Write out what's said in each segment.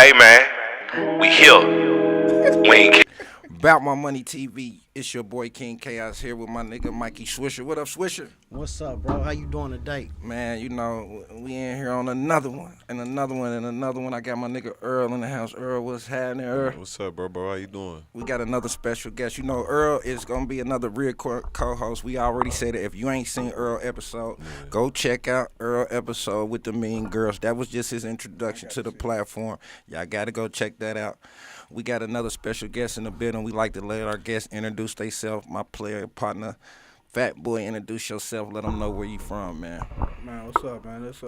Hey man, we here. We ain't About My Money TV. It's your boy King Kaos here with my nigga Mikey Swisher. What up, Swisher? What's up, bro? How you doing today? Man, you know, we in here on another one, and another one, and another one. I got my nigga Earl in the house. Earl, what's happening, Earl? What's up, bro? How you doing? We got another special guest. You know, Earl is going to be another real co-host. We already said it. If you ain't seen Earl episode, go check out Earl episode with the Mean Girls. That was just his introduction to the platform. Y'all got to go check that out. We got another special guest in the building. We like to let our guests introduce themselves. My player partner, Fat Boy, introduce yourself. Let them know where you from, man. Man, what's up, man? It's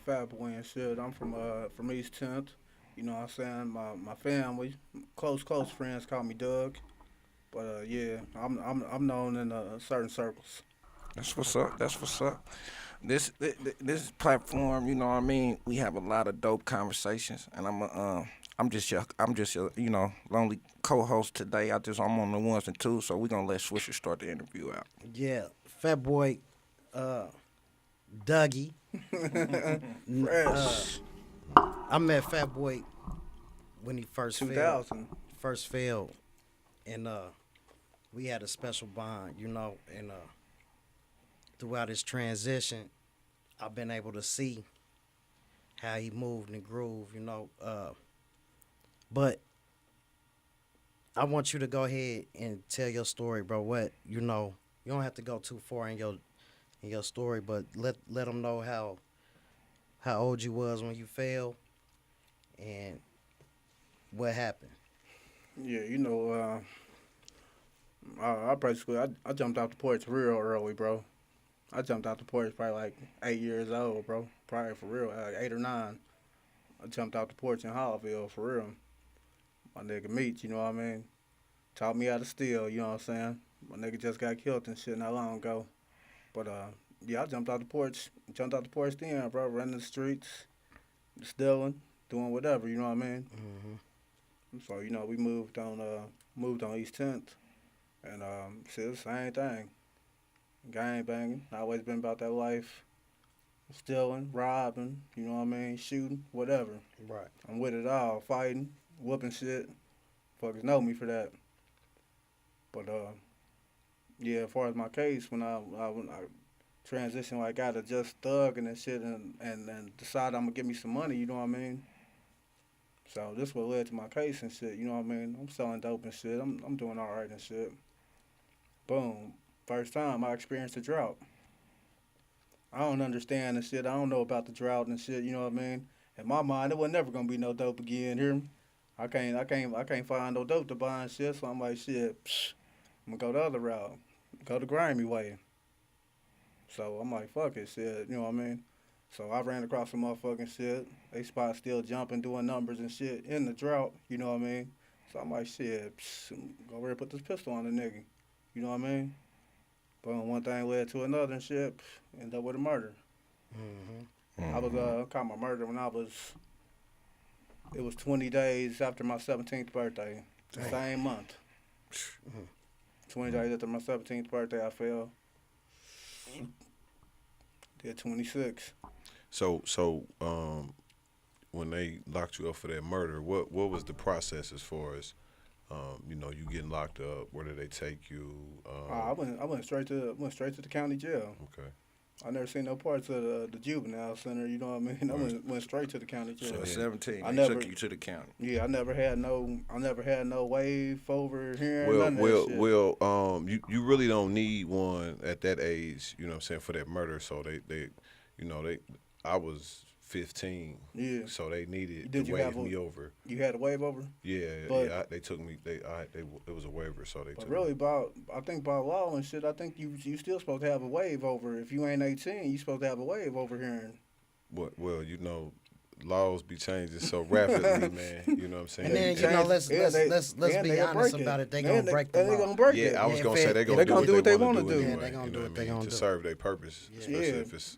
Fat Boy and shit. I'm from East 10th. You know what I'm saying? My family, close friends call me Doug. But yeah, I'm known in certain circles. That's what's up. That's what's up. This platform, you know what I mean? We have a lot of dope conversations, and I'm just your lonely co-host today. I'm on the ones and twos, so we're gonna let Swisher start the interview out. Yeah, Fat Boy, Dougie. Fresh. I met Fat Boy when he first 2000. failed, and we had a special bond, you know. And throughout his transition, I've been able to see how he moved and grooved, you know. But I want you to go ahead and tell your story, bro. What you know, you don't have to go too far in your story, but let them know how old you was when you fell and what happened. Yeah, you know, I jumped out the porch real early, bro. I jumped out the porch probably like 8 years old, bro. Probably for real, like 8 or 9. I jumped out the porch in Hollowville for real. My nigga Meach, you know what I mean? Taught me how to steal, you know what I'm saying? My nigga just got killed and shit not long ago. But yeah, I jumped out the porch then, bro, running the streets, stealing, doing whatever, you know what I mean? Mm-hmm. So, you know, we moved on East 10th, and shit, the same thing. Gang banging, always been about that life. Stealing, robbing, you know what I mean, shooting, whatever. Right. I'm with it all, fighting, whooping shit. Fuckers know me for that. But yeah, as far as my case, when I transitioned like out of just thugging and shit and decided I'm gonna give me some money, you know what I mean? So this what led to my case and shit, you know what I mean? I'm selling dope and shit. I'm doing all right and shit. Boom. First time I experienced a drought. I don't understand and shit. I don't know about the drought and shit, you know what I mean? In my mind, it was never gonna be no dope again here. I can't find no dope to buy and shit, so I'm like, shit, I'm gonna go the other route. Go the grimy way. So I'm like, fuck it, shit, you know what I mean? So I ran across some motherfucking shit. They spot still jumping, doing numbers and shit in the drought, you know what I mean? So I'm like, shit, go over here and put this pistol on the nigga. You know what I mean? But one thing led to another and shit, ended up with a murder. Mm-hmm. I was caught my murder when it was 20 days after my 17th birthday. The same month. 20 days after my 17th birthday, I fell. Did 26. So, when they locked you up for that murder, what was the process as far as, you getting locked up? Where did they take you? I went straight to the county jail. Okay. I never seen no parts of the juvenile center. You know what I mean? I went straight to the county jail. So at 17, I they took you to the county. Yeah, I never had no wave over here. None of that shit. You really don't need one at that age. You know what I'm saying, for that murder. So I was 15. Yeah. So they needed Did to you wave me over. You had a wave over? Yeah. They took me. It was a waiver, so they took really, me. I think by law and shit, I think you still supposed to have a wave over. If you ain't 18, you supposed to have a wave over here. Well, laws be changing so rapidly, man. You know what I'm saying? And then let's be honest about it. They gonna break the law. They gonna break it. Yeah, I was gonna say they gonna do what they want to do. do. Yeah, they gonna do what they gonna to do. serve their purpose, especially Yeah. if it's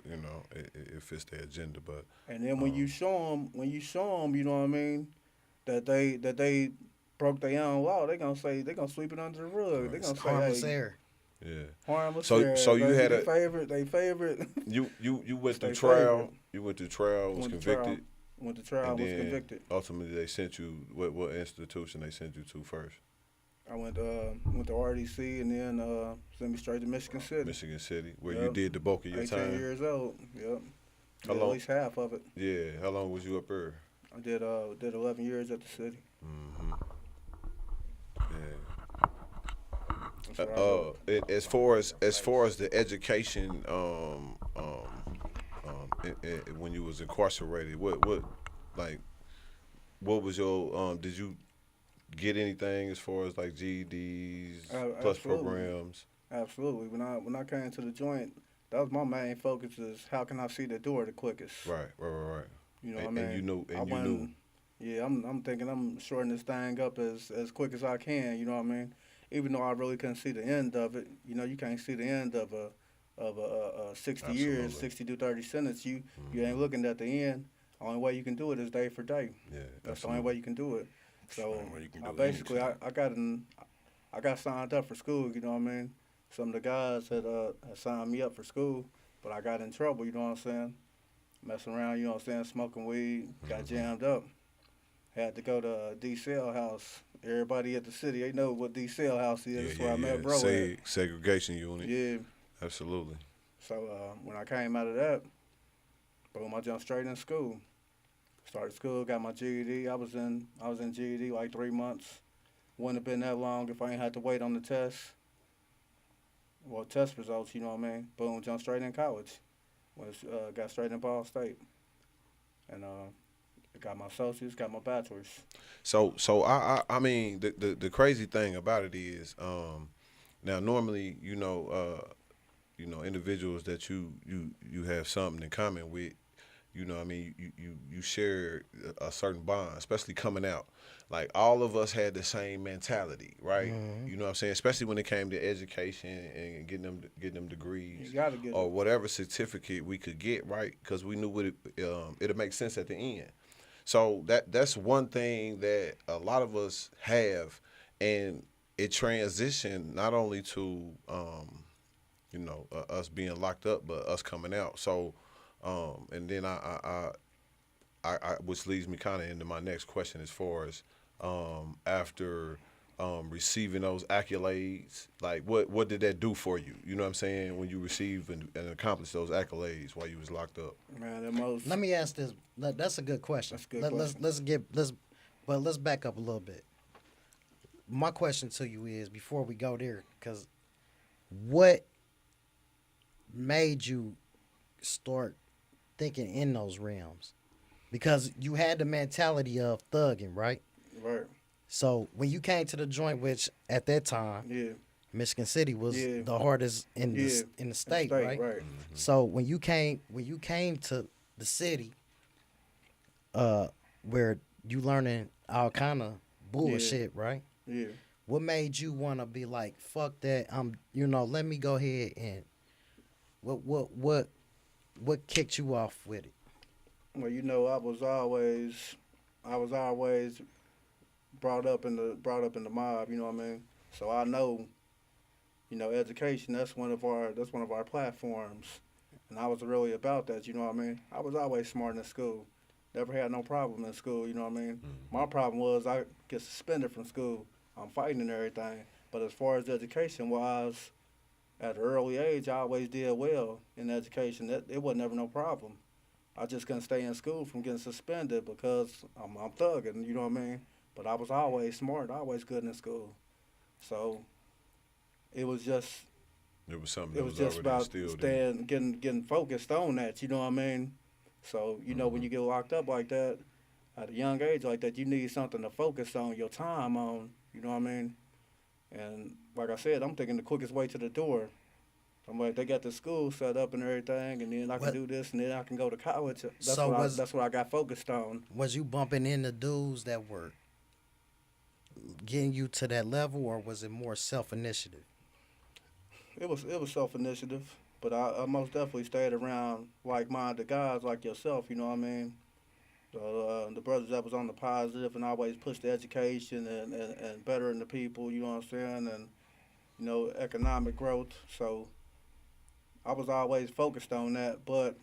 if it's their agenda. But And then when you show them, you know what I mean, that they broke their own law, they gonna sweep it under the rug. They gonna say, Harmless hey, error. yeah. harmless So error, you baby. had They favorite. You went through They trial. favorite. You went through trial. Was Went to trial. convicted. Went to trial, And was then convicted. ultimately they sent you what institution they sent you to first? I went to RDC and then sent me straight to Michigan City. Michigan City, where you Yep. did the bulk of your 18 time. years old. Yep. How Did long? at least half of it. Yeah, how long was you up there? I did 11 years at the city. Mm-hmm. Yeah. That's what I did. As far as the education, when you was incarcerated, what like what was your did you get anything as far as like GEDs plus Absolutely. programs? Absolutely. When I came to the joint, that was my main focus is how can I see the door the quickest. Right. You know And, what I mean? and you knew, I and you wasn't- knew. Yeah, I'm thinking I'm shorting this thing up as quick as I can. You know what I mean? Even though I really couldn't see the end of it. You know, you can't see the end of a 60 years, Absolutely. 60 to 30 sentence. You Mhm. ain't looking at the end. Only way you can do it is day for day. Yeah, That's the only way you can do it. So Only way you can I do basically anything. I got signed up for school. You know what I mean? Some of the guys had signed me up for school, but I got in trouble. You know what I'm saying? Messing around. You know what I'm saying? Smoking weed. Got Mhm. jammed up. Had to go to D.C. house. Everybody at the city, they know what D.C. house is. That's where I met bro at. Segregation unit. Yeah. Absolutely. So when I came out of that, boom, I jumped straight in school. Started school, got my GED. I was in GED like 3 months. Wouldn't have been that long if I ain't had to wait on the test. Well, test results, you know what I mean? Boom, jumped straight in college. Got straight in Ball State. And got my associates, got my bachelor's. So I mean the crazy thing about it is now normally individuals that you have something in common with, you know what I mean, you share a certain bond, especially coming out. Like all of us had the same mentality, right? Mhm. You know what I'm saying? Especially when it came to education and getting them degrees You gotta get or it. whatever certificate we could get, right? Because we knew it'll make sense at the end. So that's one thing that a lot of us have, and it transitioned not only to us being locked up, but us coming out. So, and then which leads me kind of into my next question as far as after receiving those accolades, like what did that do for you? You know what I'm saying? When you receive and accomplish those accolades while you was locked up. Man, the most. Let me ask this. That's a good question. That's a good question. Let's back up a little bit. My question to you is before we go there, because what made you start thinking in those realms? Because you had the mentality of thugging, right? Right. So when you came to the joint, which at that time Yeah. Michigan City was Yeah. the hardest in Yeah. the state, Right. right? So when you came to the city, where you learning all kind of bullshit, right? Yeah. What made you want to be like, fuck that? Let me go ahead and what kicked you off with it? Well, I was always brought up in the mob. You know what I mean? So I know, education. That's one of our platforms, and I was really about that. You know what I mean? I was always smart in school. Never had no problem in school. You know what I mean? My problem was I get suspended from school. I'm fighting and everything. But as far as education wise, at an early age, I always did well in education. It wasn't ever no problem. I just couldn't stay in school from getting suspended because I'm thugging, you know what I mean? But I was always smart, always good in school. So it was just It was something it that was was just already about instilled in you. getting focused on that, you know what I mean? So, when you get locked up like that, at a young age like that, you need something to focus on your time on, you know what I mean? And like I said, I'm thinking the quickest way to the door. I'm like, they got the school set up and everything, and then I can What- do this, and then I can go to college. That's So that's what I got focused on. Was you bumping into dudes that were getting you to that level, or was it more self initiative? It was self initiative, but I most definitely stayed around like minded guys like yourself. You know what I mean? So, the brothers that was on the positive and always pushed the education and bettering the people. You know what I'm saying? And economic growth. So I was always focused on that, but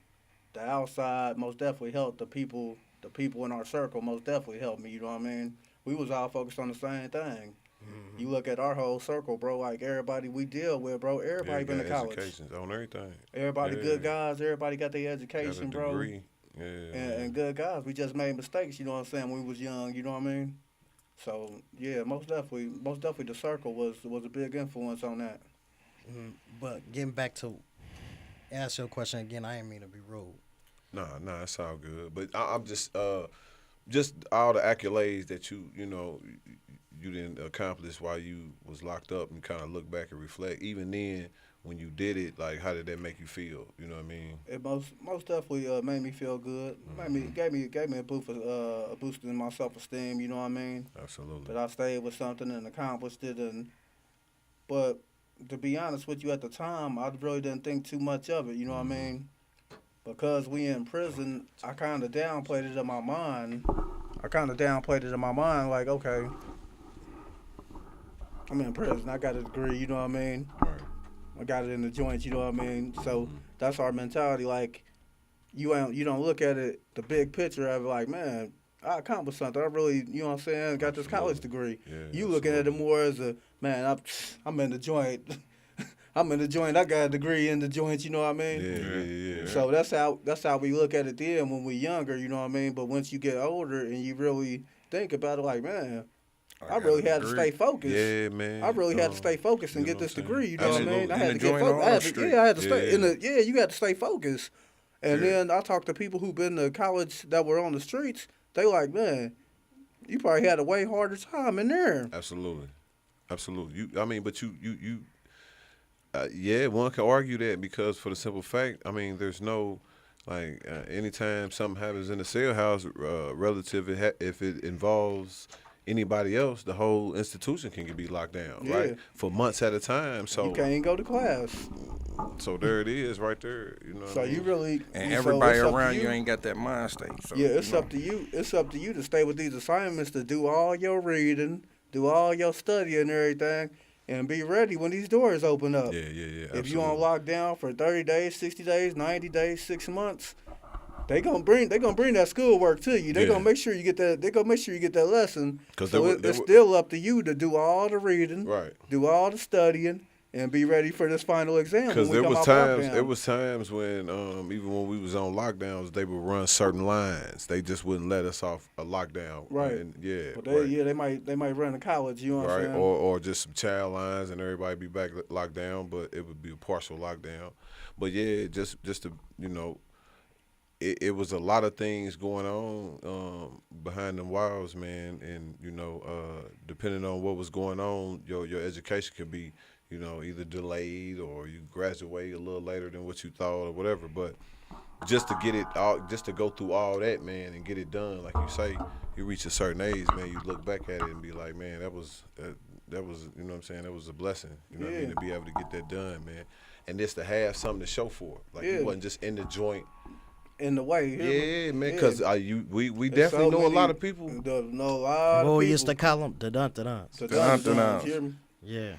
the outside most definitely helped the people the people in our circle most definitely helped me. You know what I mean? We was all focused on the same thing. You look at our whole circle, bro. Like everybody we deal with, bro. Everybody been to college. Educations on everything. Everybody good guys. Everybody got their Got a education, bro. degree. Yeah, And good guys. We just made mistakes. You know what I'm saying? When we was young. You know what I mean? So yeah, most definitely the circle was a big influence on that. But getting back to ask your question again, I ain't mean to be rude. Nah, it's all good. But I'm just all the accolades that you didn't accomplish while you was locked up, and kind of look back and reflect. Even then, when you did it, like, how did that make you feel? You know what I mean? It most definitely made me feel good. Gave me a boost in my self-esteem. You know what I mean? Absolutely. That I stayed with something and accomplished it. But to be honest with you, at the time, I really didn't think too much of it. You know what I mean? Because we in prison, I kind of downplayed it in my mind. Like, okay, I'm in prison. I got a degree. You know what I mean? Right. I got it in the joints. You know what I mean? So that's our mentality. Like, you don't look at it, the big picture of it, like, man, I accomplished something. I really, you know what I'm saying, got this college degree. Yeah, you looking at it more as a, man, I'm in the joint. I'm in the joint. I got a degree in the joints. You know what I mean? Yeah. So that's how we look at it then when we're younger. You know what I mean? But once you get older and you really think about it, like, man, I really had to stay focused. Yeah, man. I really had to stay focused and you get know this what I'm degree. You know what I mean? I had to get Enjoying focused. I had to stay Yeah. you had to stay focused. And then I talked to people who've been to college that were on the streets. They like, man, you probably had a way harder time in there. Absolutely. Yeah, one can argue that, because for the simple fact, I mean, there's no, like, anytime something happens in the cell house, relative, if it involves anybody else, the whole institution can be locked down, right? For months at a time. So you can't even go to class. So there it is, right there. You know. So you really and everybody around you ain't got that mind state. So, yeah, it's up to you. It's up to you to stay with these assignments, to do all your reading, do all your studying and everything, and be ready when these doors open up. Yeah. If you on lockdown for 30 days, 60 days, 90 days, 6 months, they gonna bring that schoolwork to you. They gonna make sure you get that. They gonna make sure you get that lesson. So it's still up to you to do all the reading, right? Do all the studying, and be ready for this final exam. Because there was times when even when we was on lockdowns, they would run certain lines. They just wouldn't let us off a lockdown. Right. And, yeah. But they might run to college. You know what I'm saying? Or just some child lines, and everybody be back locked down, but it would be a partial lockdown. But yeah, just to It was a lot of things going on behind them walls, man, and depending on what was going on, your education could be, either delayed or you graduate a little later than what you thought or whatever. But just to get it all, just to go through all that, man, and get it done, like you say, you reach a certain age, man, you look back at it and be like, man, that was, you know what I'm saying, that was a blessing, what I mean, to be able to get that done, man, and just to have something to show for it, like you wasn't just in the joint. In the way, yeah, man, because we definitely know a lot of people. We used to call them the dun. Yeah.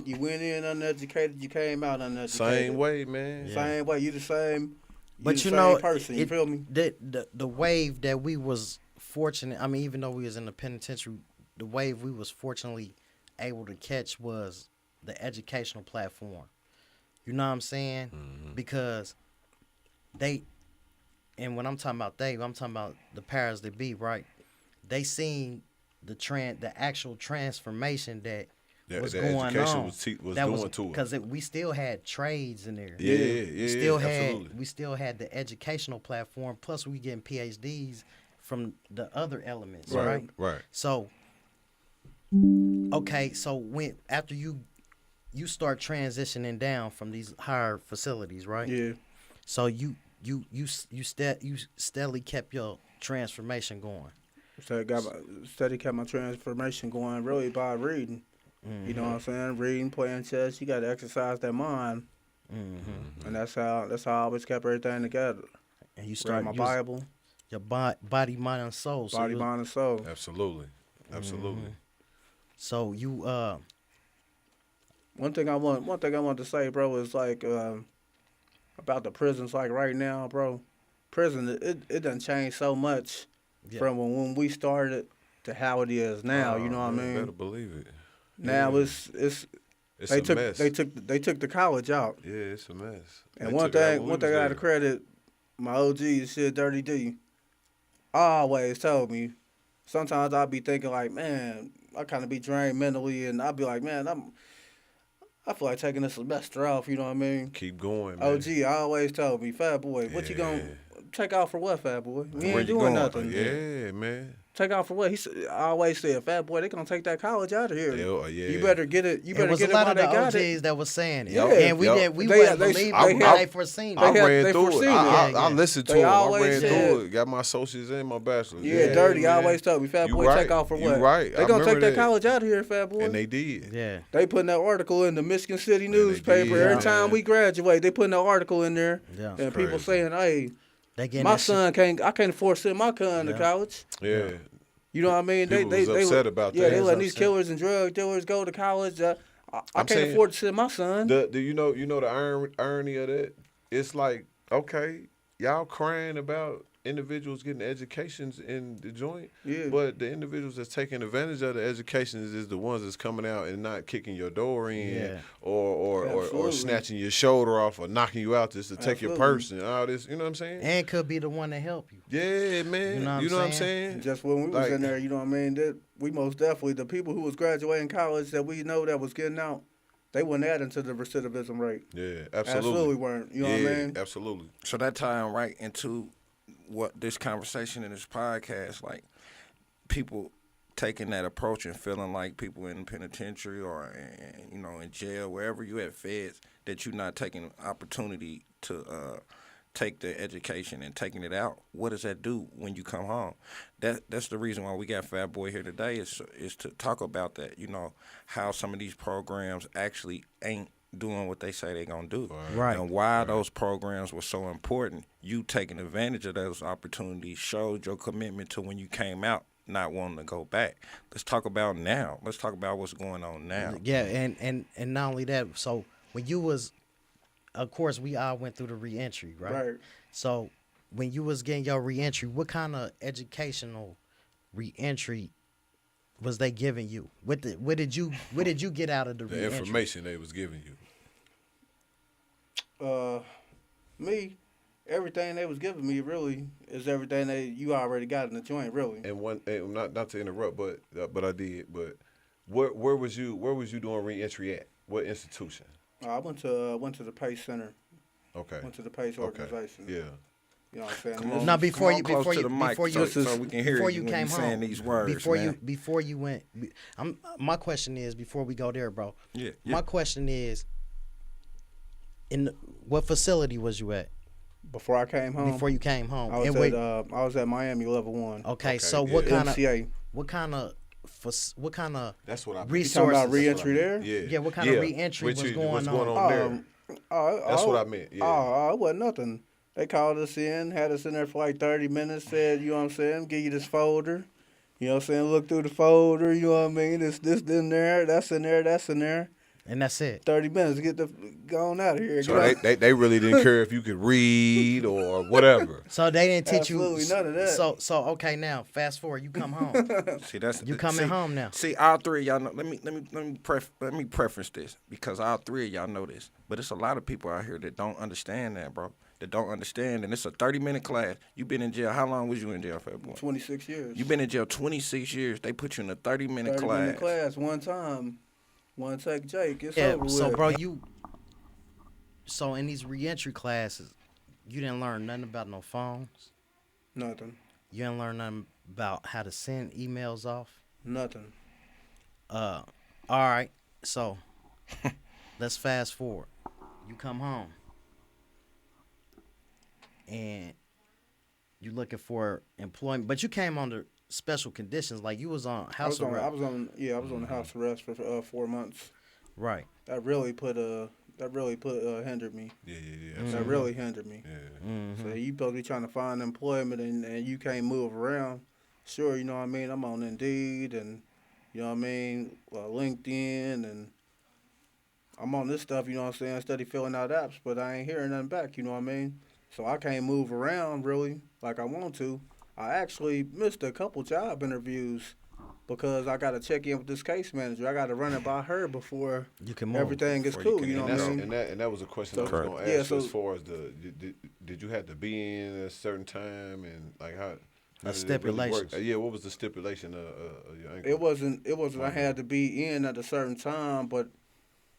You went in uneducated, you came out uneducated. Same way, man. Yeah. Same way. You the same. But the same person. You feel me? The wave that we was fortunate. I mean, even though we was in the penitentiary, the wave we was fortunately able to catch was the educational platform. You know what I'm saying? Mm-hmm. Because and when I'm talking about I'm talking about the powers that be, right? They seen the actual transformation that was going on. Was doing to it. Because we still had trades in there. Yeah, we still had the educational platform. Plus, we getting PhDs from the other elements, right? Right. So, okay, so after you start transitioning down from these higher facilities, right? Yeah. So you steadily kept your transformation going. Steady kept my transformation going really by reading. Mm-hmm. You know what I'm saying? Reading, playing chess. You got to exercise that mind. Mm-hmm. And that's how I always kept everything together. And you start my Bible. Your body, mind, and soul. Mind, and soul. Absolutely. Mm-hmm. So you One thing I want to say, bro, is like about the prisons. Like right now, bro, prison, it done changed so much Yeah. from when we started to how it is now. You know what I Man, mean? better believe it. Now Yeah. it's It's they a took mess. they took the college out. Yeah, it's a mess. And They one took it out thing when we one thing was I got to there. credit my OG shit, Dirty D. Always told me. Sometimes I'll be thinking like, man, I kind of be drained mentally, and I'll be like, man, I feel like taking a semester off. You know what I mean? Keep going, man. OG always told me, Fat Boy, what you gonna Yeah. take off for what, Fat Boy? We Where ain't you doing going? nothing. Yeah, man. Take off for what? He said, I always said, Fat Boy, they gonna take that college out of here. Yeah. You better get it. You It better was get a it lot while of they the got OGs it. that was saying it. Yeah. And we Yup. we They- wouldn't they- believe they it. had- They foreseen they it. had- ran through it. foreseen it. Yeah. I listened to They it. I always ran said- through it. Got my associates and my bachelor's. Yeah, Dirty man. always told me, Fat You Boy, right. take off for You what? right. They I gonna take remember that that. college out of here, Fat Boy. And they did. Yeah. They putting that article in the Michigan City Man, they newspaper did, every time man. we graduate. They putting that article in there, Yeah. and people crazy. saying, "Hey, They getting my that shit- son can't. I can't afford to send my son to Yeah. college." Yeah. You know what I mean? People was upset about yeah, that. they They was letting these upset. killers and drug dealers go to college. I I'm can't saying- afford to send my son. Do you know the irony of that? It's like, okay, y'all crying about individuals getting educations in the joint, Yeah. but the individuals that's taking advantage of the educations is the ones that's coming out and not kicking your door in, Yeah. or Absolutely. snatching your shoulder off or knocking you out just to take your Absolutely. purse and all this. You know what I'm saying? And could be the one to help you. Yeah, man. You know what I'm I'm saying? Just when we was Like- in there, you know what I mean? That we most definitely the people who was graduating college that we know that was getting out, they weren't adding to the recidivism rate. Yeah, Absolutely absolutely. weren't. You know yeah, what I mean? absolutely. So that tying right into what this conversation in this podcast, like people taking that approach and feeling like people in penitentiary or in jail, wherever you at feds, that you're not taking opportunity to take the education and taking it out. What does that do when you come home? That's the reason why we got Fat Boy here today is to talk about that. How some of these programs actually ain't doing what they say they're gonna do, Right. and why those programs were so important. You taking advantage of those opportunities showed your commitment to when you came out, not wanting to go back. Let's talk about now. Let's talk about what's going on now. Yeah, and not only that, so when you was, of course, we all went through the reentry, right? Right. So when you was getting your reentry, what kind of educational reentry was they giving you? What did you get out of the The reentry? information they was giving you. Me, everything they was giving me really is everything you already got in the joint, really. And not to interrupt, but I did. But where was you doing reentry at? What institution? I went to the PACE Center. Okay. Went to the PACE organization. Yeah. You know what I'm saying? Come on, Now, before come you- on close before to you- the mic before you- so we can hear before you you when came you saying home, these words, before you went, my question is, before we go there, bro. Yeah. My question is, what facility was you at Before I came home, before you came home? I was And at where- I was at Miami Level 1. okay, Okay, so yeah. what kind of MCA. what kind of That's what I. You talking resources? about reentry there? Yeah. Yeah, what kind of reentry was going what's on? going on there? That's what I meant. Yeah. Oh, it wasn't nothing. They called us in, had us in there for like 30 minutes, said, you know what I'm saying, give you this folder. You know what I'm saying, look through the folder, you know what I mean, this in there, that's in there, that's in there. And that's it. 30 minutes to get the going out of here. So they really didn't care if you could read or whatever. So they didn't teach Absolutely you. none of that. So okay, now fast forward, you come home. See, that's You coming home now. See, all three of y'all know. Let me preference this because all three of y'all know this. But it's a lot of people out here that don't understand that, bro. That don't understand, and it's a 30-minute class. You been in jail. How long was you in jail, Fat Boy? 26 years. You been in jail 26 years. They put you in a 30-minute 30 class. minute class one time. One take Jake. It's Yeah. over So with. bro, so in these reentry classes, you didn't learn nothing about no phones. Nothing. You didn't learn nothing about how to send emails off. Nothing. All right. So let's fast forward. You come home. And you looking for employment, but you came under special conditions, like you was on house arrest. I was on house arrest for 4 months. Right. That really hindered me. Yeah. That really hindered me. Yeah. So you supposed to be trying to find employment and you can't move around. Sure, you know what I mean? I'm on Indeed and, you know what I mean, LinkedIn and I'm on this stuff, you know what I'm saying, steady filling out apps, but I ain't hearing nothing back, you know what I mean? so I can't move around really like I want to. I actually missed a couple job interviews because I got to check in with this case manager. I got to run it by her before You can move. everything is Before you cool. can You know And what that's I mean? and that was a question So, I was gonna ask yeah, you so as far as did you have to be in at a certain time and like how did it really work? Stipulations. Yeah, what was the stipulation of your ankle? it wasn't I had to be in at a certain time, but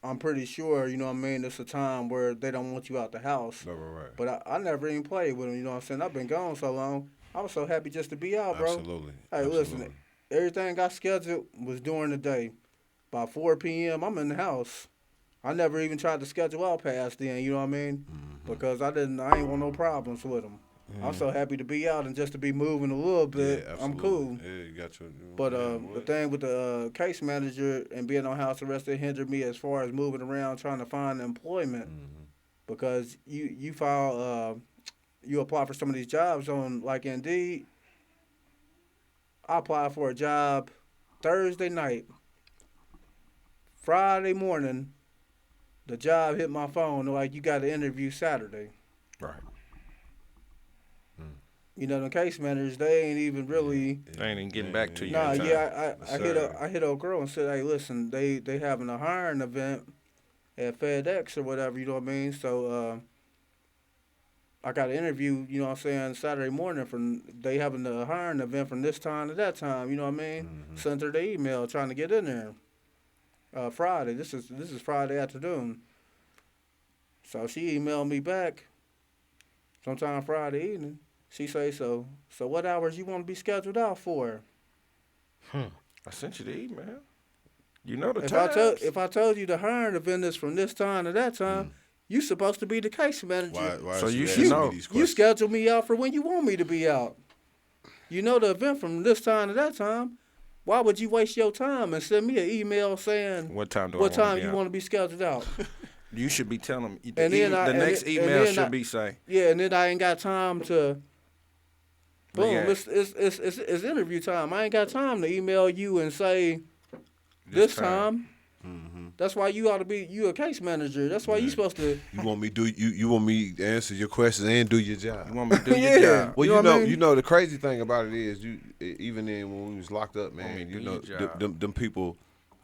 I'm pretty sure, you know what I mean, it's a time where they don't want you out the house. No, right. But I never even played with them, you know what I'm saying? I've been gone so long. I was so happy just to be out, bro. Absolutely. Hey, listen, everything I scheduled was during the day. By 4 p.m., I'm in the house. I never even tried to schedule out past then, you know what I mean? Because I ain't want no problems with them. I'm so happy to be out and just to be moving a little bit. Yeah, I'm absolutely. cool. Yeah, you got your. But man, the what? thing with the case manager and being on house arrest, it hindered me as far as moving around trying to find employment. Because you file you apply for some of these jobs on like Indeed. I applied for a job Thursday night. Friday morning, the job hit my phone. They're like, you got to interview Saturday. Right. You know, the case managers, they ain't even really. They ain't even getting back to you. Nah, in time. yeah, Yes, I hit a girl and said, hey, listen, they having a hiring event at FedEx or whatever, you know what I mean? So I got an interview, you know what I'm saying, Saturday morning from they having the hiring event from this time to that time, you know what I mean? Sent her the email trying to get in there. Friday. This is Friday afternoon. So she emailed me back sometime Friday evening. She say, so what hours you want to be scheduled out for? I sent you the email. You know the If I told you the hiring event is from this time to that time, you supposed to be the case manager. Why So is you she should asking know. me these You questions? schedule me out for when you want me to be out. You know the event from this time to that time. Why would you waste your time and send me an email saying What time do what I time want to be you out? want to be scheduled out? You should be telling them. And then The next email should be say, Yeah, and then I ain't got time to. Boom! Yeah. It's interview time. I ain't got time to email you and say this time. That's why you ought to be you a case manager. That's why you supposed to. You want me you want me to answer your questions and do your job. you want me to do Yeah. your job. Well, You know what I mean? the crazy thing about it is, even then when we was locked up, Want me man, to you do know, your job. them people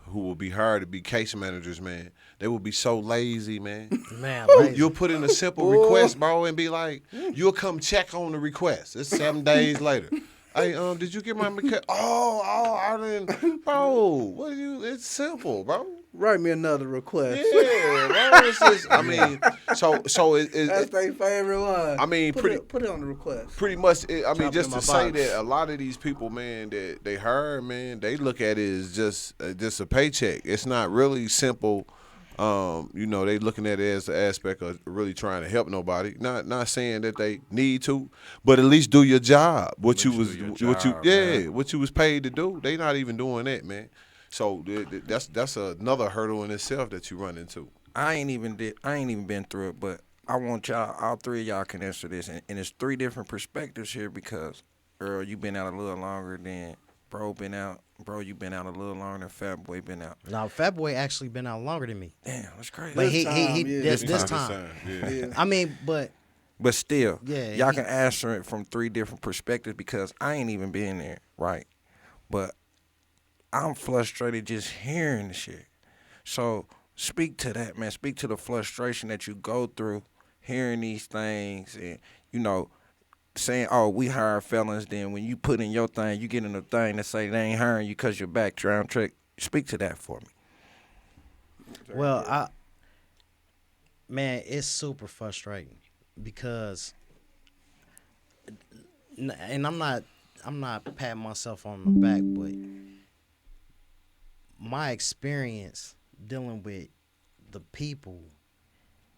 who will be hired to be case managers, man, they will be so lazy, man. Man, lazy. You'll put in a simple request, bro, and be like, you'll come check on the request. It's 7 days later. Hey, did you get my request? I didn't, bro. What are you? It's simple, bro. Write me another request. Yeah, bro. It's just, I mean, so That's their favorite line. I mean, put it on the request. pretty much. I mean, Chop just in to my say box. that a lot of these people, man, that they hire, man, they look at it as just a paycheck. It's not really simple. You know, they looking at it as the aspect of really trying to help nobody. Not saying that they need to, but at least do your job. What you was paid to do. They not even doing that, man. So that's another hurdle in itself that you run into. I ain't even been through it, but I want y'all, all three of y'all can answer this, and it's three different perspectives here because Earl, you been out a little longer than Bro been out. Bro, you been out a little longer than Fat Boy been out. Now, Fat Boy actually been out longer than me. Damn, that's crazy. But he yeah. this time. Yeah. I mean, but But still, Yeah, y'all he- can answer it from three different perspectives because I ain't even been there, right? But I'm frustrated just hearing the shit. So speak to that, man. Speak to the frustration that you go through hearing these things and, you know, saying, oh, we hire felons. Then when you put in your thing, you get in a thing that say they ain't hiring you because your background check. Speak to that for me. well, man, it's super frustrating because, and I'm not patting myself on the back, but my experience dealing with the people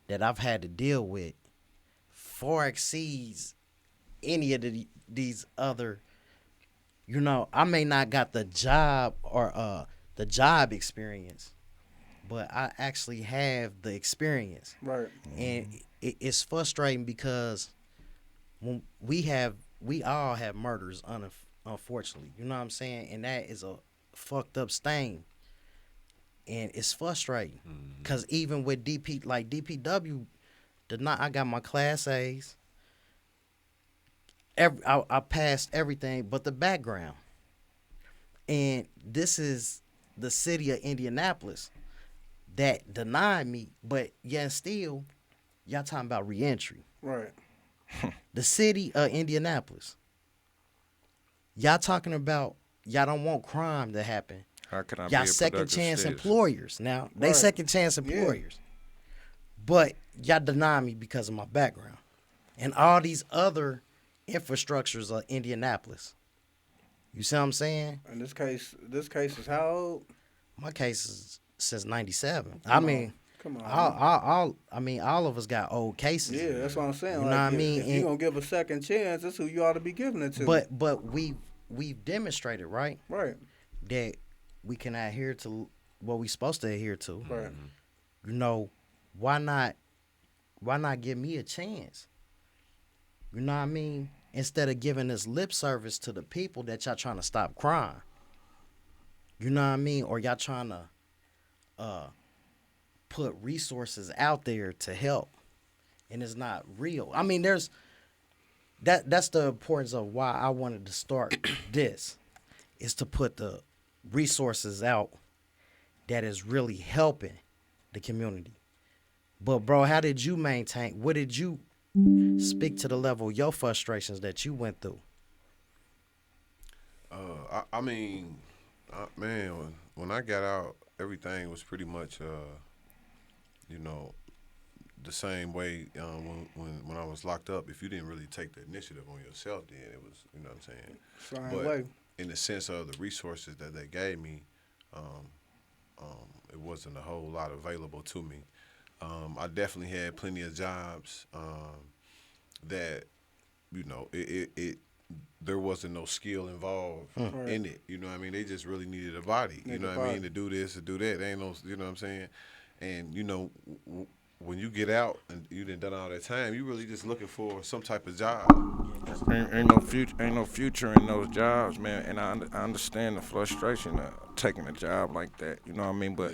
that I've had to deal with far exceeds any of these other, you know, I may not got the job or the job experience, but I actually have the experience. Right. And it's frustrating because when we all have murders, unfortunately, you know what I'm saying, and that is a fucked up stain, and it's frustrating because even with DPW, I got my class A's, I passed everything but the background. And this is the city of Indianapolis that denied me, but yet still, y'all talking about reentry. Right. The city of Indianapolis. Y'all talking about y'all don't want crime to happen. How can I be Y'all a second productive chance citizen? employers. Now, they Right. second chance employers. But y'all deny me because of my background. And all these other infrastructures of Indianapolis. You see what I'm saying? In this case is how old? My case is since '97. I Come mean, on. Come on. all of us got old cases. Yeah, that's what I'm saying. You know like, what I mean? If you're gonna give a second chance, that's who you ought to be giving it to. But we've demonstrated, right, right. that we can adhere to what we supposed to adhere to. Right. You know, why not give me a chance? You know what I mean? Instead of giving this lip service to the people that y'all trying to stop crime. You know what I mean? Or y'all trying to put resources out there to help. And it's not real. I mean, that's the importance of why I wanted to start this, is to put the resources out that is really helping the community. But bro, how did you maintain? What did you speak to the level of your frustrations that you went through? I mean, man, when I got out, everything was pretty much, you know, the same way when I was locked up. If you didn't really take the initiative on yourself, then it was, you know what I'm saying? Same But way. in the sense of the resources that they gave me, it wasn't a whole lot available to me. I definitely had plenty of jobs that, you know, there wasn't no skill involved in it. You know what I mean? They just really needed a body. You know what I mean? To do this, to do that. They ain't no, you know what I'm saying? And, you know, when you get out and you done all that time, you really just looking for some type of job. Ain't no future in those jobs, man. And I understand the frustration of taking a job like that. You know what I mean? But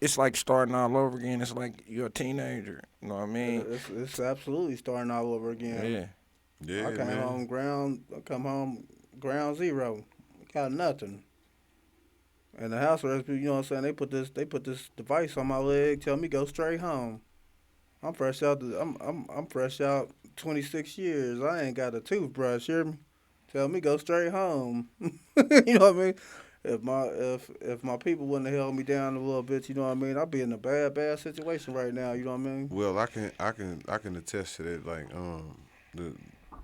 it's like starting all over again. It's like you're a teenager. You know what I mean? It's absolutely starting all over again. Yeah. Yeah, I come home ground zero. Got nothing. And the house arrest people, you know what I'm saying? They put this device on my leg, tell me go straight home. I'm fresh out. I'm fresh out 26 years. I ain't got a toothbrush. Hear me? Tell me go straight home. You know what I mean? If my people wouldn't have held me down a little bit, you know what I mean? I'd be in a bad situation right now. You know what I mean? Well, I can attest to that. Like,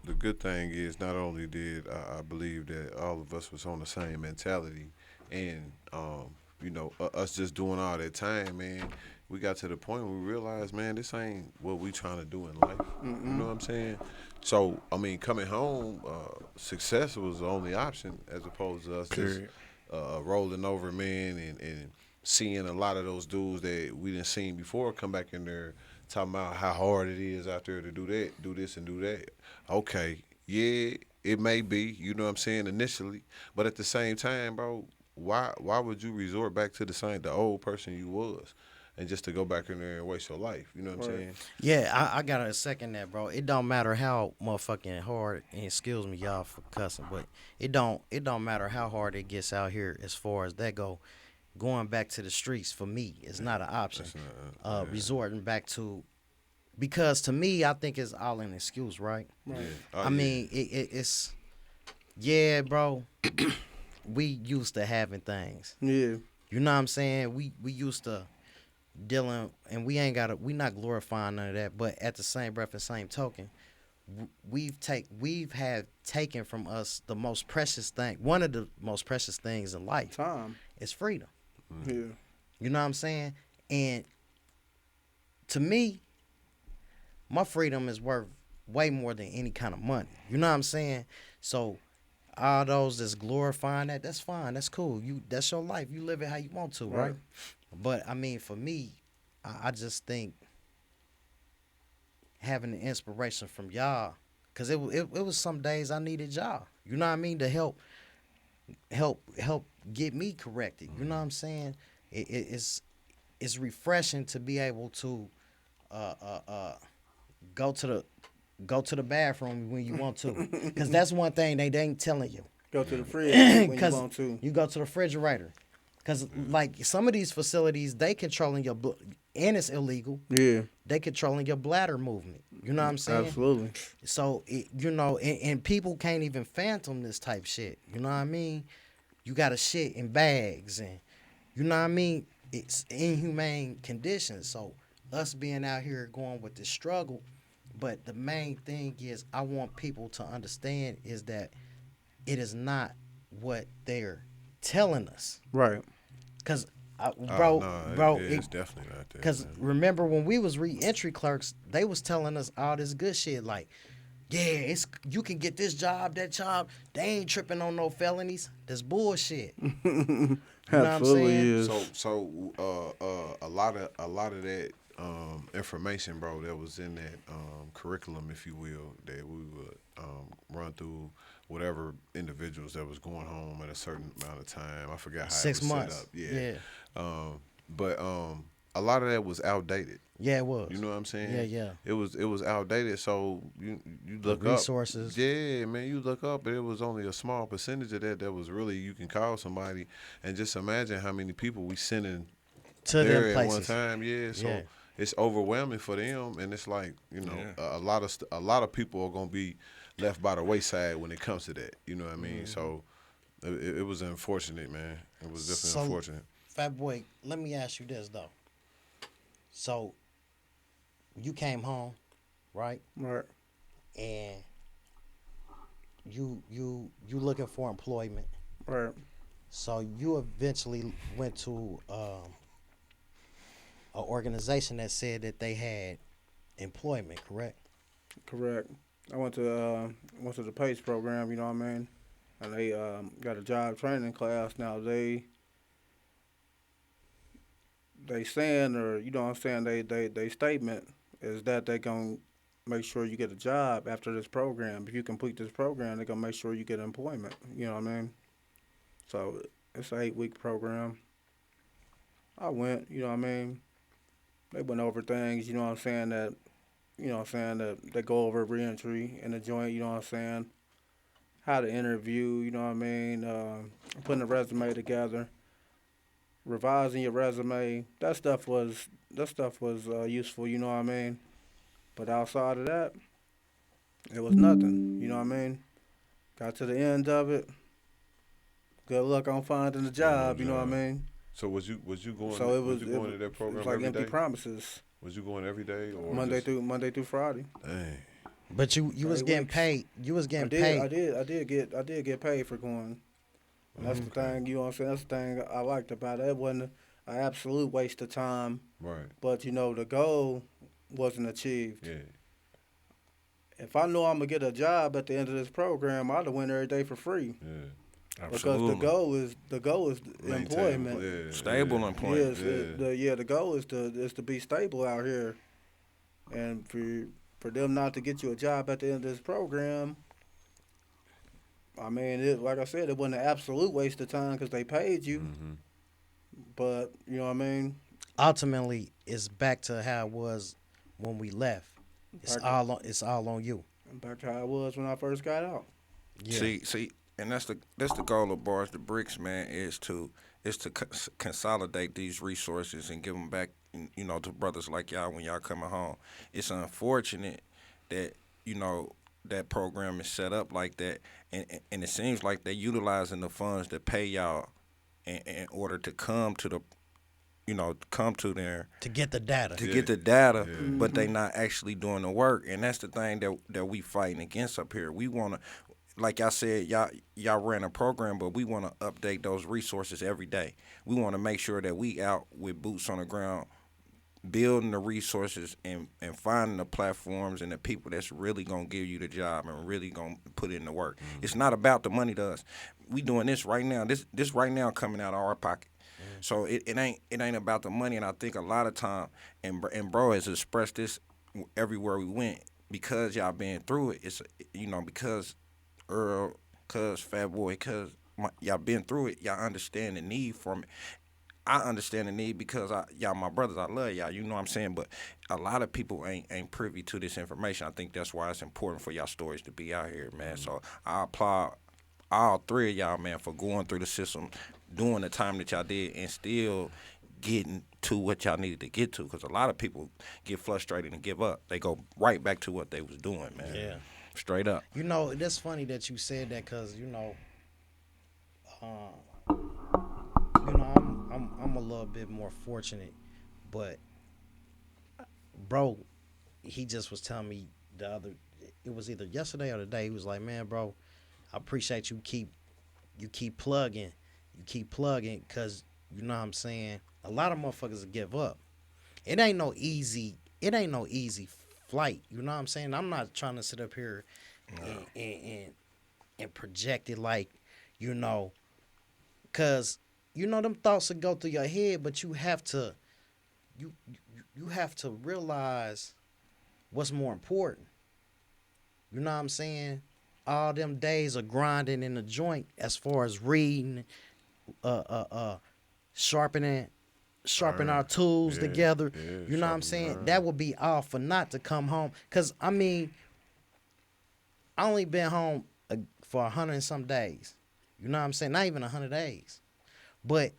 the good thing is not only did I believe that all of us was on the same mentality, and you know, us just doing all that time, man, we got to the point where we realized, man, this ain't what we trying to do in life. You know what I'm saying? So, I mean, coming home, success was the only option, as opposed to us just rolling over, man, and seeing a lot of those dudes that we didn't seen before come back in there talking about how hard it is out there to do that, do this and do that. Okay, yeah, it may be, you know what I'm saying, initially, but at the same time, bro, why would you resort back to the old person you was, and just to go back in there and waste your life? You know what I'm saying? Yeah, I gotta second that, bro. It don't matter how motherfucking hard, and excuse me, y'all, for cussing, but it don't matter how hard it gets out here as far as that go. Going back to the streets for me is not an option. Resorting back to, because to me, I think it's all an excuse, right? Right. Yeah. I mean, it's yeah, bro. We used to having things. Yeah. You know what I'm saying? We used to dealing, and we not glorifying none of that. But at the same breath and same token, we've had taken from us the most precious thing. One of the most precious things in life Time. is freedom. Yeah. You know what I'm saying? And to me, my freedom is worth way more than any kind of money. You know what I'm saying? So all those that's glorifying that's fine. That's cool. That's your life. You live it how you want to, right? But I mean, for me, I just think having the inspiration from y'all, because it was some days I needed y'all. You know what I mean? To help get me corrected. You know what I'm saying? It's refreshing to be able to go to go to the bathroom when you want to, because that's one thing they ain't telling you. Go to the fridge when you want to. You go to the refrigerator, because like some of these facilities, they controlling your and it's illegal. Yeah, They controlling your bladder movement. You know what I'm saying? absolutely. So and people can't even phantom this type shit. You know what I mean? You got to shit in bags, and you know what I mean. It's inhumane conditions. So us being out here going with this struggle, but the main thing is I want people to understand is that it is not what they're telling us. Right. Cause it's definitely not that. Because remember when we was re-entry clerks, they was telling us all this good shit like, yeah, you can get this job, that job. They ain't tripping on no felonies. That's bullshit. You know what I'm saying? A lot of that information, bro, that was in that curriculum, if you will, that we would run through whatever individuals that was going home at a certain amount of time. I forgot how 6 it was months. set up. Yeah. But a lot of that was outdated. Yeah, it was. You know what I'm saying? Yeah. It was outdated. So you look resources. up Yeah, man, you look up, but it was only a small percentage of that was really you can call somebody, and just imagine how many people we sending to there them at places. one time. Yeah, so Yeah. it's overwhelming for them, and it's like a lot of people are gonna be left by the wayside when it comes to that. You know what I mean? So it was unfortunate, man. It was definitely unfortunate. Fat Boy, let me ask you this though. So you came home, right? Right. And you looking for employment. Right. So you eventually went to an organization that said that they had employment, correct? Correct. I went to the PACE program. You know what I mean? And they got a job training class now. They saying, or you know what I'm saying, they statement is that they gonna make sure you get a job after this program. If you complete this program, they're gonna make sure you get employment. You know what I mean? So it's an 8-week program. I went, you know what I mean? They went over things, you know what I'm saying, that they go over reentry in the joint, you know what I'm saying? How to interview, you know what I mean? Putting a resume together. Revising your resume, that stuff was useful, you know what I mean? But outside of that, it was nothing, you know what I mean? Got to the end of it. Good luck on finding a job, you know what I mean? So was you going? So it was going to that it program was like every empty day? promises. Was you going every day or Monday through Friday. Dang. But you was 8 getting weeks. paid. You was getting paid. I did get paid for going. And that's the thing, you know what I'm saying? That's the thing I liked about it. It wasn't an absolute waste of time. Right. But, the goal wasn't achieved. Yeah. If I knew I'm going to get a job at the end of this program, I'd have went every day for free. Yeah. Absolutely. Because the goal is employment. Yeah. Stable employment. The goal is to be stable out here. And for them not to get you a job at the end of this program, I mean, like I said, it wasn't an absolute waste of time because they paid you. Mm-hmm. But, you know what I mean? Ultimately, it's back to how it was when we left. It's all on you. Back to how it was when I first got out. Yeah. See, and that's the goal of Bars the Bricks, man, is to consolidate these resources and give them back, to brothers like y'all when y'all coming home. It's unfortunate that that program is set up like that, and it seems like they're utilizing the funds to pay y'all in order to come to the come to there To get the data. get the data, but they not actually doing the work, and that's the thing that we fighting against up here. We want to, like I said, y'all ran a program, but we want to update those resources every day. We want to make sure that we out with boots on the ground, building the resources and finding the platforms and the people that's really gonna give you the job and really gonna put in the work. It's not about the money to us. We doing this right now. This right now coming out of our pocket. So it ain't about the money, and I think a lot of time, and bro has expressed this everywhere we went, because y'all been through it. It's because Earl, cause Fat Boy, cause y'all been through it. Y'all understand the need from it. I understand the need because y'all my brothers, I love y'all. You know what I'm saying? But a lot of people ain't privy to this information. I think that's why it's important for y'all stories to be out here, man. So I applaud all three of y'all, man, for going through the system, doing the time that y'all did, and still getting to what y'all needed to get to. Because a lot of people get frustrated and give up. They go right back to what they was doing, man. Yeah. Straight up. You know, that's funny that you said that because I'm a little bit more fortunate, but bro, he just was telling me it was either yesterday or today. He was like, man, bro, I appreciate you keep plugging, because you know what I'm saying. A lot of motherfuckers give up. It ain't no easy flight. You know what I'm saying. I'm not trying to sit up here and project it like, cause them thoughts that go through your head, but you have to realize what's more important. You know what I'm saying? All them days of grinding in the joint as far as reading, sharpening our tools together. You know what I'm saying? That would be all for not to come home. Cause I mean, I only been home for 100 and some days. You know what I'm saying? Not even 100 days. But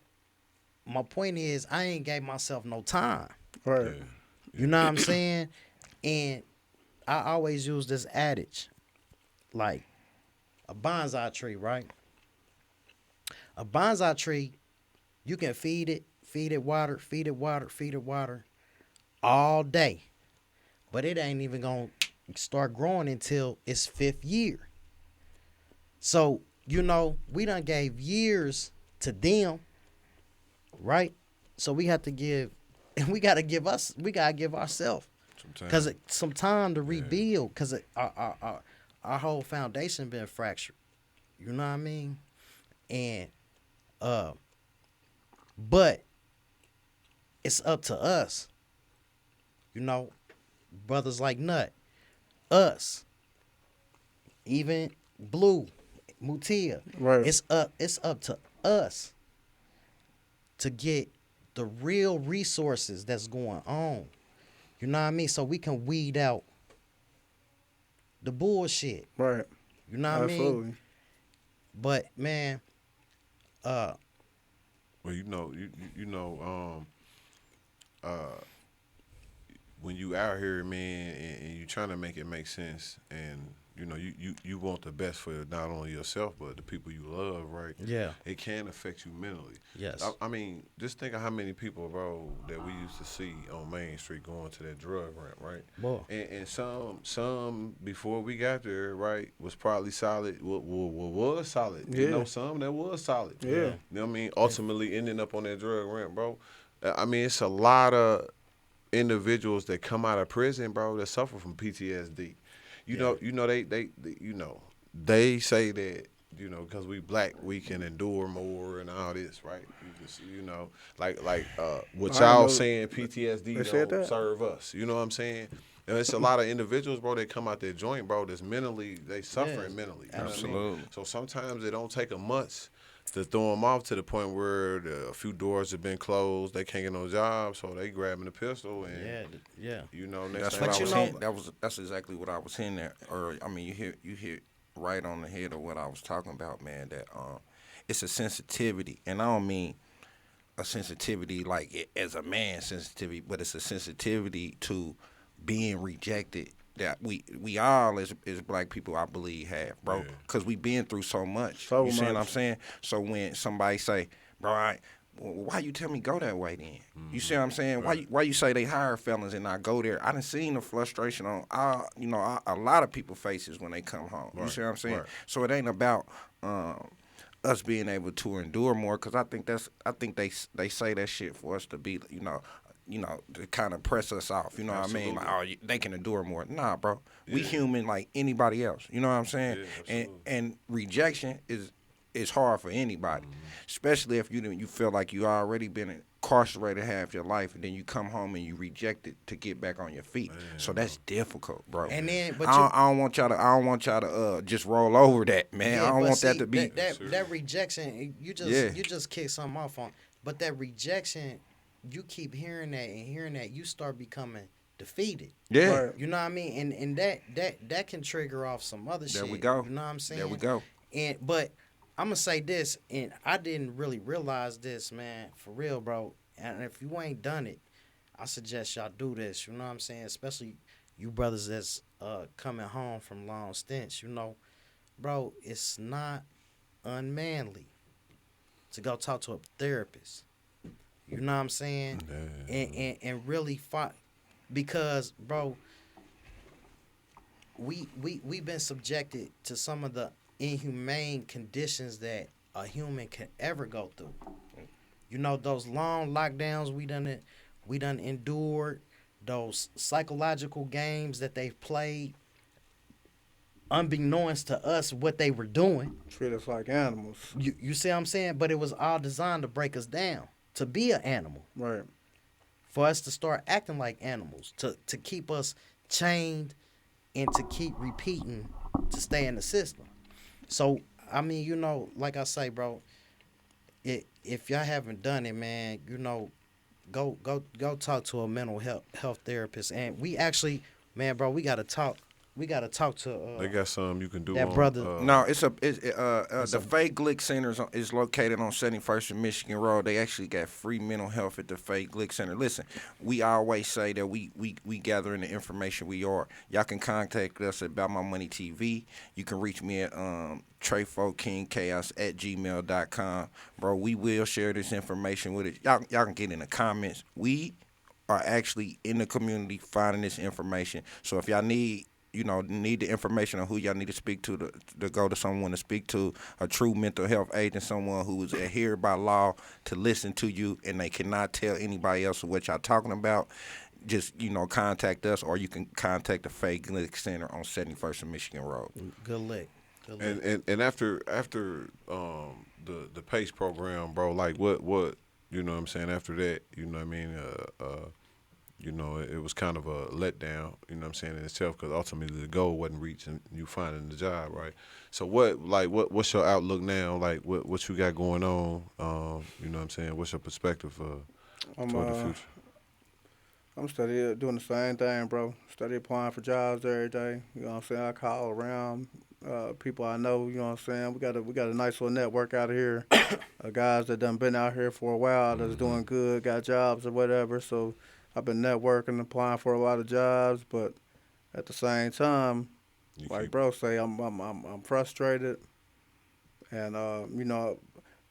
my point is, I ain't gave myself no time. Right. You know what I'm saying? And I always use this adage, like a bonsai tree, right? A bonsai tree, you can feed it water all day. But it ain't even going to start growing until its 5th year. So, we done gave years to them, right? So we have to give, and we got to give ourselves some time to rebuild, because our whole foundation been fractured. You know what I mean? And but it's up to us. Brothers like Nut, us, even Blue, Mutia. Right. It's up to us to get the real resources that's going on. You know what I mean? So we can weed out the bullshit. Right. You know what Absolutely. I mean? But man, well, when you out here, man, and you trying to make it make sense, and you want the best for not only yourself but the people you love, right? Yeah. It can affect you mentally. Yes. I mean, just think of how many people, bro, that we used to see on Main Street going to that drug ramp, right? Boy. And some before we got there, right, was probably solid. Was solid. Yeah. Some that was solid. Yeah. You know what I mean? Ultimately ending up on that drug ramp, bro. I mean, it's a lot of individuals that come out of prison, bro, that suffer from PTSD. They say that, because we black, we can endure more and all this, right? You just, what y'all saying, PTSD don't serve us. You know what I'm saying? And it's a lot of individuals, bro, that come out their joint, bro, that's mentally, they suffering mentally. You know what I mean? Absolutely. So sometimes it don't take a month to throw them off to the point where a few doors have been closed, they can't get no job, so they grabbing a pistol and next That's thing what I was you saying. That's exactly what I was saying there. Or I mean, you hit right on the head of what I was talking about, man. That it's a sensitivity, and I don't mean a sensitivity like as a man sensitivity, but it's a sensitivity to being rejected that we all as black people, I believe, have, bro, because we been through so much. You see what I'm saying? So when somebody say, bro, why you tell me go that way then? You see what I'm saying? Why you say they hire felons and I go there? I done seen the frustration on a lot of people's faces when they come home. You see what I'm saying? Right. So it ain't about us being able to endure more, because I think they say that shit for us to be to kind of press us off. You know what I mean? Like, they can endure more. Nah, bro. We human like anybody else. You know what I'm saying? Yeah, and rejection is hard for anybody, especially if you feel like you already been incarcerated half your life, and then you come home and you reject it to get back on your feet. So that's difficult, bro. And then, but I don't want y'all to just roll over that, man. I don't want that to be that rejection. You just kick something off on. But that rejection, you keep hearing that and hearing that, you start becoming defeated. Yeah. Right. You know what I mean? And that can trigger off some other shit. There we go. You know what I'm saying? There we go. But I'm gonna say this, and I didn't really realize this, man, for real, bro. And if you ain't done it, I suggest y'all do this. You know what I'm saying? Especially you brothers that's coming home from long stints. You know, bro, it's not unmanly to go talk to a therapist. You know what I'm saying? And really fight, because, bro, we've been subjected to some of the inhumane conditions that a human can ever go through. You know, those long lockdowns we done endured, those psychological games that they've played, unbeknownst to us what they were doing. Treat us like animals. You see what I'm saying? But it was all designed to break us down, to be an animal, Right. for us to start acting like animals, to keep us chained and to keep repeating to stay in the system. So, I mean, you know, like I say, bro, if y'all haven't done it, man, you know, go talk to a mental health therapist. And we actually, man, bro, we gotta talk to They got something you can do. that on, brother. No, the Faye Glick Center is located on 71st and Michigan Road. They actually got free mental health at the Faye Glick Center. Listen, we always say that we gathering the information we are. Y'all can contact us at About My Money TV. You can reach me at TreyFoKingChaos@gmail.com. Bro, we will share this information with it. Y'all can get in the comments. We are actually in the community finding this information. So if y'all need the information on who y'all need to speak to go to someone to speak to, a true mental health agent, someone who is adhered by law to listen to you, and they cannot tell anybody else what y'all talking about, just, contact us, or you can contact the Faye Glick Center on 71st and Michigan Road. Good lick. And after the PACE program, bro, like what you know what I'm saying, after that, you know what I mean, it was kind of a letdown, you know what I'm saying, in itself, because ultimately the goal wasn't reached and you finding the job, right? So what's your outlook now? Like what you got going on? You know what I'm saying? What's your perspective toward the future? I'm steady doing the same thing, bro. Steady applying for jobs every day. You know what I'm saying? I call around people I know. You know what I'm saying? We got a nice little network out here. Guys that done been out here for a while that's doing good, got jobs or whatever. So I've been networking, applying for a lot of jobs, but at the same time, bro say, I'm frustrated, and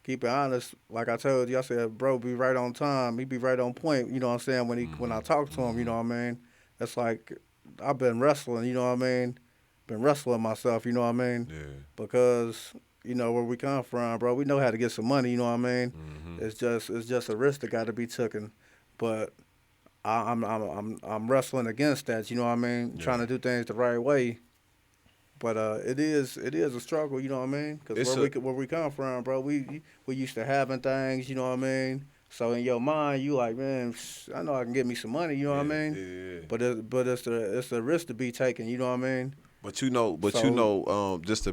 keep it honest. Like I told you, I said, bro, be right on time. He be right on point. You know what I'm saying? When I talk to him, you know what I mean? It's like I've been wrestling. You know what I mean? Been wrestling myself. You know what I mean? Yeah. Because where we come from, bro. We know how to get some money. You know what I mean? It's just a risk that got to be taken, but I'm wrestling against that. You know what I mean? Yeah. Trying to do things the right way. But it is a struggle, you know what I mean? Because where we come from, bro, we used to having things, you know what I mean? So in your mind, you like, man, I know I can get me some money, you know what I mean? Yeah. But it's a risk to be taken, you know what I mean? But just to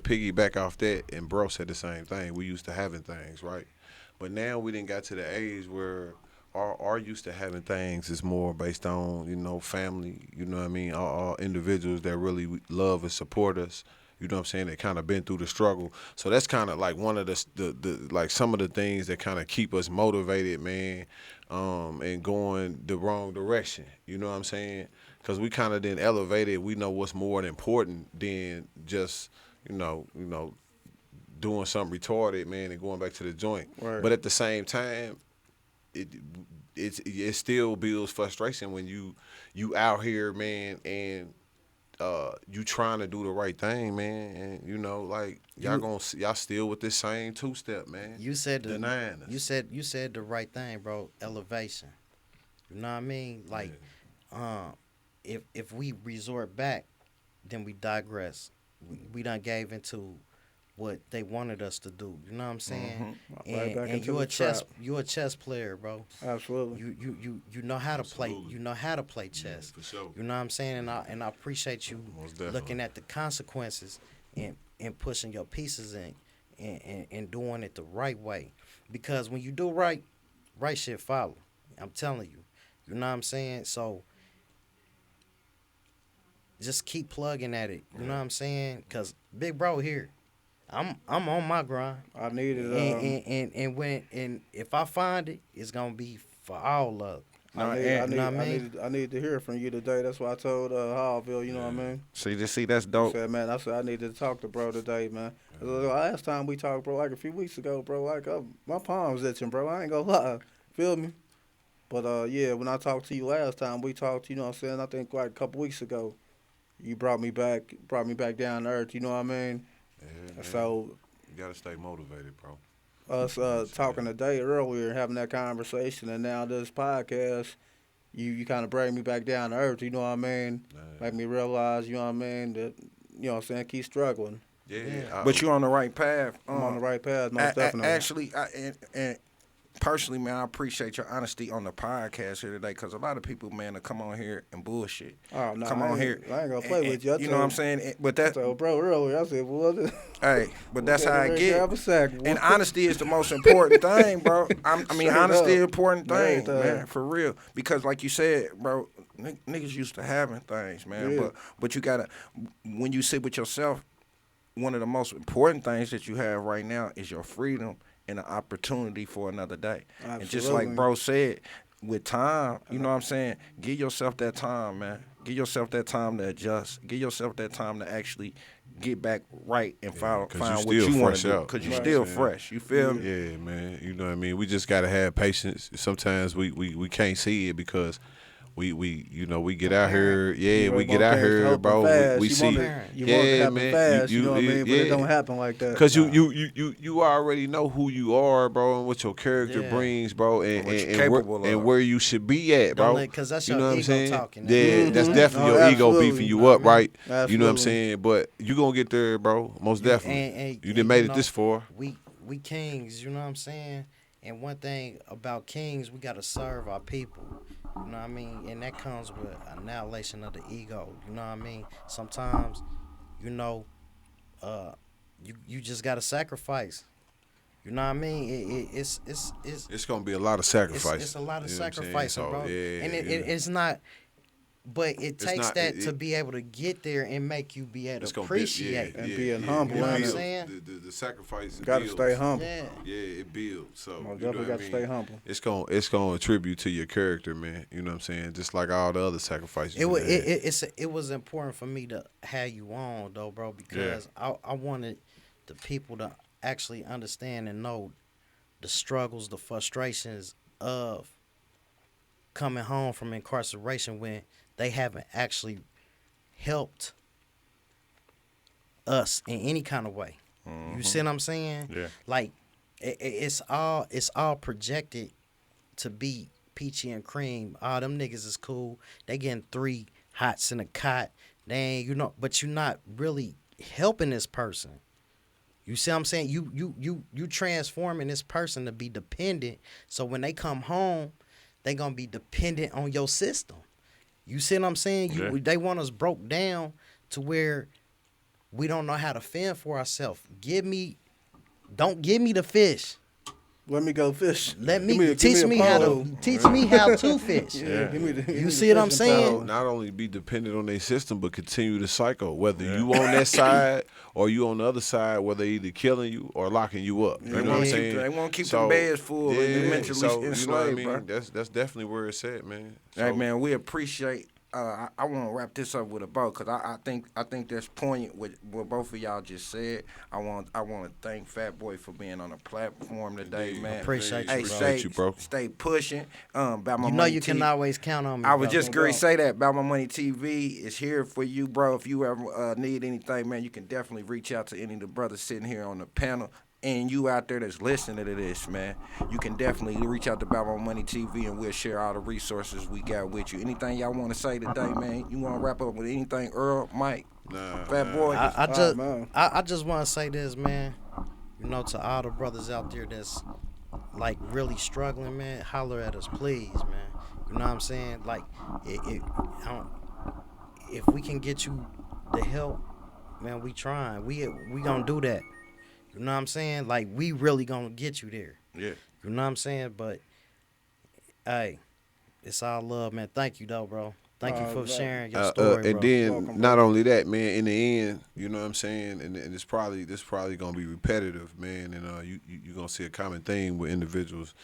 piggyback off that, and bro said the same thing. We used to having things, right? But now we didn't got to the age where our used to having things is more based on, family, you know what I mean? Our individuals that really love and support us, you know what I'm saying, that kind of been through the struggle. So that's kind of like one of the like some of the things that kind of keep us motivated, man, and going the wrong direction, you know what I'm saying? Because we kind of then elevated, we know what's more important than just, doing something retarded, man, and going back to the joint. Right. But at the same time, it still builds frustration when you out here, man, and you trying to do the right thing, man, and y'all still with this same two-step, man. You said denying us. You said the right thing, bro. Elevation. You know what I mean? Like, if we resort back, then we digress. We done gave into what they wanted us to do. You know what I'm saying? And you a chess player, bro. Absolutely. You know how to play. You know how to play chess. For sure. You know what I'm saying? And I appreciate you looking at the consequences and pushing your pieces in and doing it the right way. Because when you do right, right shit follow. I'm telling you. You know what I'm saying? So just keep plugging at it. You know what I'm saying? Cause big bro here, I'm on my grind. I needed And if I find it, it's gonna be for all of. I need to hear from you today. That's why I told Hallville, you know what I mean? See, that's dope. I said I needed to talk to bro today, man. Last time we talked, bro, like a few weeks ago, bro, like my palms itching, bro. I ain't gonna lie. Feel me? But yeah, when I talked to you last time, we talked, you know what I'm saying, I think like a couple weeks ago. You brought me back down to earth, you know what I mean? Yeah, man. So You gotta stay motivated, bro. us talking today earlier, having that conversation, and now this podcast, you kind of bring me back down to earth, you know what I mean? Make me realize, you know what I mean, that, you know what I'm saying, keep struggling. Yeah. But you're on the right path. I'm on the right path, most definitely. Actually, and personally, man, I appreciate your honesty on the podcast here today, because a lot of people, man, will come on here and bullshit. Oh, no, come on here. I ain't gonna play with you. You know what I'm saying? But that, so, bro, earlier, I said, well, hey, but that's how I get. Grab a sack, boy. And honesty is the most important thing, bro. I mean, Straight honesty is up. an important thing, Right, man, for real. Because like you said, bro, niggas used to having things, man. Yeah. But you gotta, when you sit with yourself, one of the most important things that you have right now is your freedom and an opportunity for another day. Absolutely. And just like bro said, with time, you know what I'm saying? Give yourself that time, man. Give yourself that time to adjust. Give yourself that time to actually get back right and find what you want to do. Because you're still fresh. You feel me? Yeah, man. You know what I mean? We just gotta have patience. Sometimes we can't see it because we you know, we get out here, we get out here, bro. We see, you want it to happen fast, you know what I mean? But it don't happen like that. Cause you already know who you are, bro, and what your character brings, bro, and where you should be at, bro. Because that's you your know what I'm ego saying? talking. Yeah, that's definitely your ego absolutely. beefing you up, right? Absolutely. You know what I'm saying? But you gonna get there, bro. Most definitely. You done made it this far. We kings, you know what I'm saying? And one thing about kings, we gotta serve our people. You know what I mean? And that comes with annihilation of the ego. You know what I mean? Sometimes, you know, you just gotta sacrifice. You know what I mean? It's gonna be a lot of sacrifice. It's a lot of You know what I'm saying? sacrificing, So, bro. yeah, And yeah. it's not. But it takes not- that to be able to get there and make you be able It's to gonna appreciate. And being humble, You know what I'm It builds. saying? The sacrifice. Gotta builds. stay humble. Yeah. Yeah, it builds. So Most you know definitely what got I to mean? stay humble. It's gonna attribute to your character, man. You know what I'm saying? Just like all the other sacrifices. It was important for me to have you on though, bro, because I wanted the people to actually understand and know the struggles, the frustrations of coming home from incarceration when they haven't actually helped us in any kind of way. You see what I'm saying? Yeah. Like it's all projected to be peachy and cream. Oh, them niggas is cool. They getting 3 hots in a cot. They ain't, but you're not really helping this person. You see what I'm saying? You transforming this person to be dependent. So when they come home, they gonna be dependent on your system. You see what I'm saying? They want us broke down to where we don't know how to fend for ourselves. Don't give me the fish. Let me go fish. Teach me how to fish. You see what I'm saying? Not only be dependent on their system, but continue the cycle. Whether you on that side or you on the other side, where they either killing you or locking you up. You know what I'm saying? They won't keep the beds full and you mentally enslaved, you know what I mean? bro. That's definitely where it's at, man. Hey, man, we appreciate. I want to wrap this up with a bow because I think that's poignant with what both of y'all just said. I want to thank Fat Boy for being on the platform today, man. Appreciate you, Hey, bro. bro. Stay pushing. About my you know money you can always count on me. I was bro. just going to say that. About My Money TV is here for you, bro. If you ever need anything, man, you can definitely reach out to any of the brothers sitting here on the panel. And you out there that's listening to this, man, you can definitely reach out to About My Money TV and we'll share all the resources we got with you. Anything y'all want to say today, man? You want to wrap up with anything, Earl, Mike, Fat Boy? I just want to say this, man. You know, to all the brothers out there that's like really struggling, man, holler at us, please, man. You know what I'm saying? Like, if we can get you the help, man, we trying. We gonna do that. You know what I'm saying? Like, we really gonna get you there. Yeah. You know what I'm saying? But Hey, it's all love, man. Thank you, though, bro. Thank you for Right. sharing your story, and bro. then Welcome, not bro. only that, man. In the end, you know what I'm saying, and this probably gonna be repetitive, man. And you gonna see a common theme with individuals.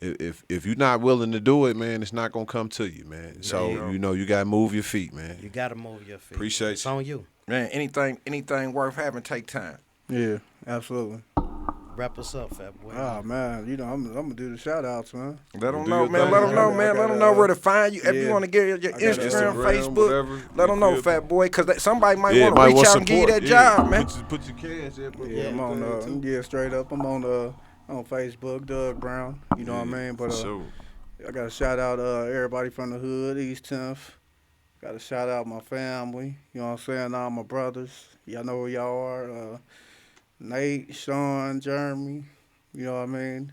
If you're not willing to do it, man, it's not gonna come to you, man. So you gotta move your feet, man. You got to move your feet. Appreciate It's you. on you. Man, anything worth having take time. Yeah, absolutely. Wrap us up, fat boy. Oh man, you know I'm gonna do the shout outs, man. Let them Do know, your man. thing, Let them know, man. man. I Let them gotta, know where to find you. If you yeah. want to get your I got Instagram, Instagram, Facebook, whatever. let them know, feel fat boy, because somebody might Yeah, want might to reach want out and give you support. that job, man. Put your cash in. Yeah, I'm on straight up. I'm on Facebook, Doug Brown. You know what I mean? But sure. I gotta shout out everybody from the hood, East 10th. Gotta shout out my family. You know what I'm saying? All my brothers. Y'all know who y'all are. Nate, Sean, Jeremy. You know what I mean?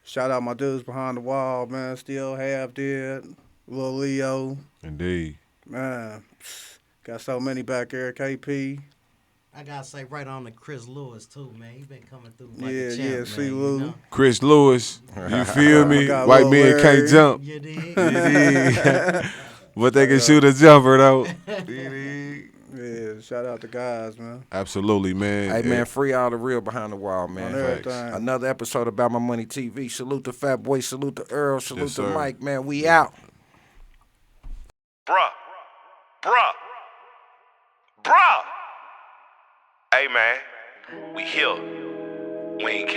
Shout out my dudes behind the wall, man. Still half dead. Lil Leo. Indeed. Man, got so many back there. KP. I got to say right on to Chris Lewis, too, man. He been coming through like Yeah, a champ, yeah, man. C. You Lou. know? Chris Lewis, you feel me? got White Lil men Larry. can't jump. You dig? You dig? But they can shoot a jumper though. You dig? Yeah, shout out to guys, man. Absolutely, man. Hey, man, free all the real behind the wall, man. On everything. Another episode about My Money TV. Salute to Fat Boy, salute to Earl, salute Yes, to sir. Mike, man. We out. Bruh. Bruh. Bruh. Hey, man. We here. We ain't